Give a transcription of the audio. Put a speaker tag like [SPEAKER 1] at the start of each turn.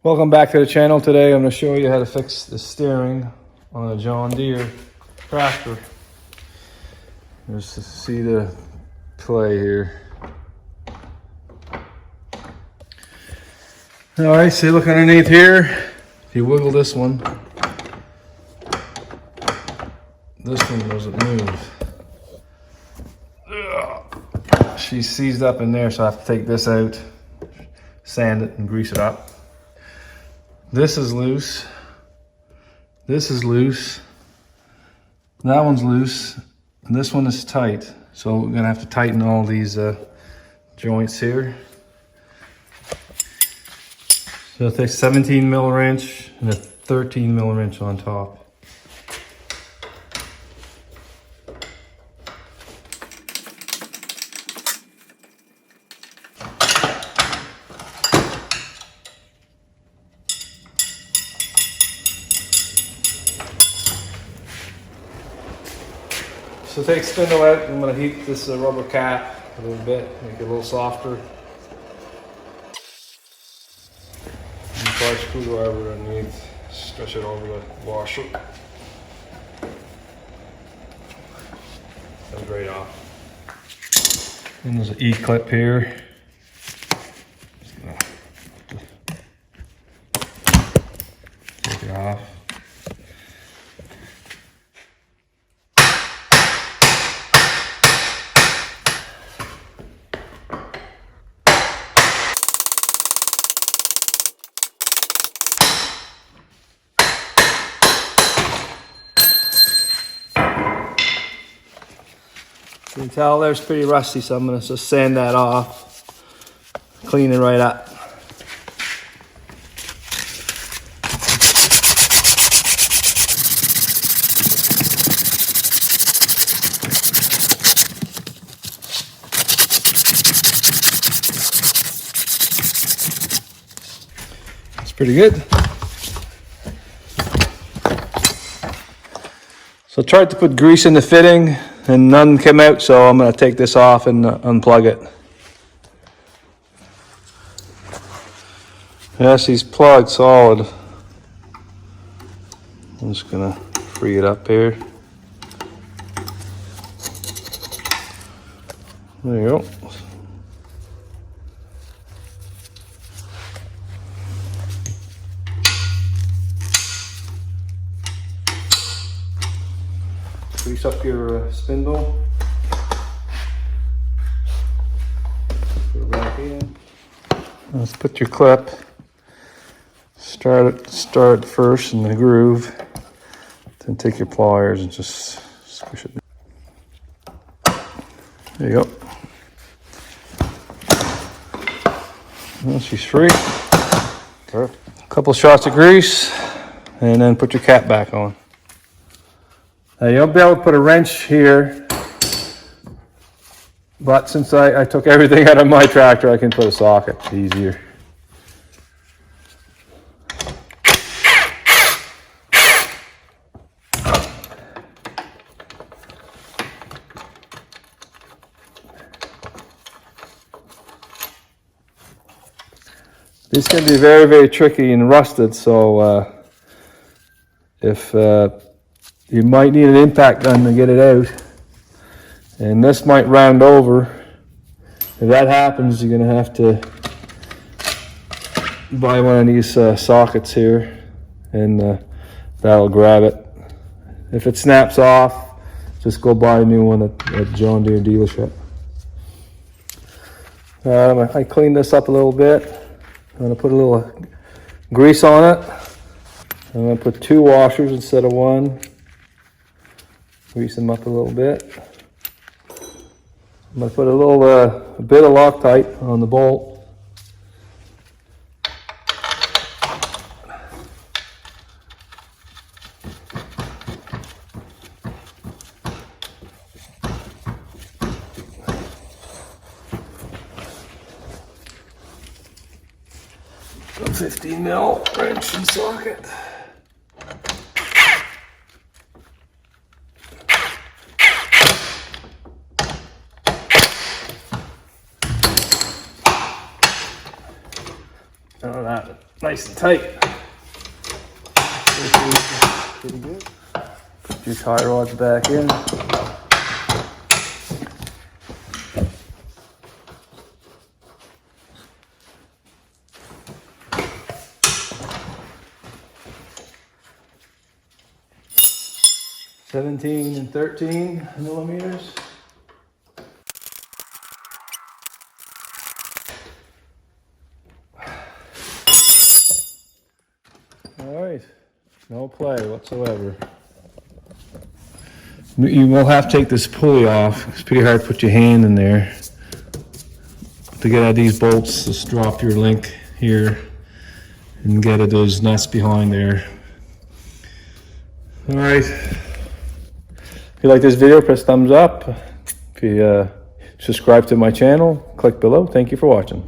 [SPEAKER 1] Welcome back to the channel. Today I'm going to show you how to fix the steering on a John Deere tractor. Just to see the play here. Alright, so look underneath here. If you wiggle this one doesn't move. She's seized up in there, so I have to take this out, sand it and grease it up. This is loose. This is loose. That one's loose. And this one is tight. So we're gonna have to tighten all these joints here. So it takes 17 mil wrench and a 13 mil wrench on top. So take spindle out. I'm going to heat this rubber cap a little bit, make it a little softer. And apply a screwdriver underneath, stretch it over the washer. Comes right off. And there's an E-clip here. Take it off. You can tell there's pretty rusty, so I'm going to just sand that off, clean it right up. It's pretty good. So I tried to put grease in the fitting and none came out, so I'm going to take this off and unplug it. Yes, he's plugged solid. I'm just going to free it up here. There you go. Grease up your spindle. Put it back in. Let's put your clip. Start first in the groove. Then take your pliers and just squish it. There you go. Well, she's free. A couple shots of grease, and then put your cap back on. Now you'll be able to put a wrench here, but since I took everything out of my tractor, I can put a socket easier. These can be very, very tricky and rusted, so if you might need an impact gun to get it out, and this might round over. If that happens, you're going to have to buy one of these sockets here, and that'll grab it. If it snaps off, just go buy a new one at John Deere dealership. I cleaned this up a little bit. I'm going to put a little grease on it. I'm going to put 2 washers instead of 1. Grease them up a little bit. I'm going to put a bit of Loctite on the bolt. A 15 mil wrench and socket. None of Snap it nice and tight. Pretty good. Put your tie rods back in. $17 and 13 millimeters. All right, no play whatsoever. You will have to take this pulley off. It's pretty hard to put your hand in there. To get out of these bolts, just drop your link here and get at those nuts behind there. All right. If you like this video, press thumbs up. If you subscribe to my channel, click below. Thank you for watching.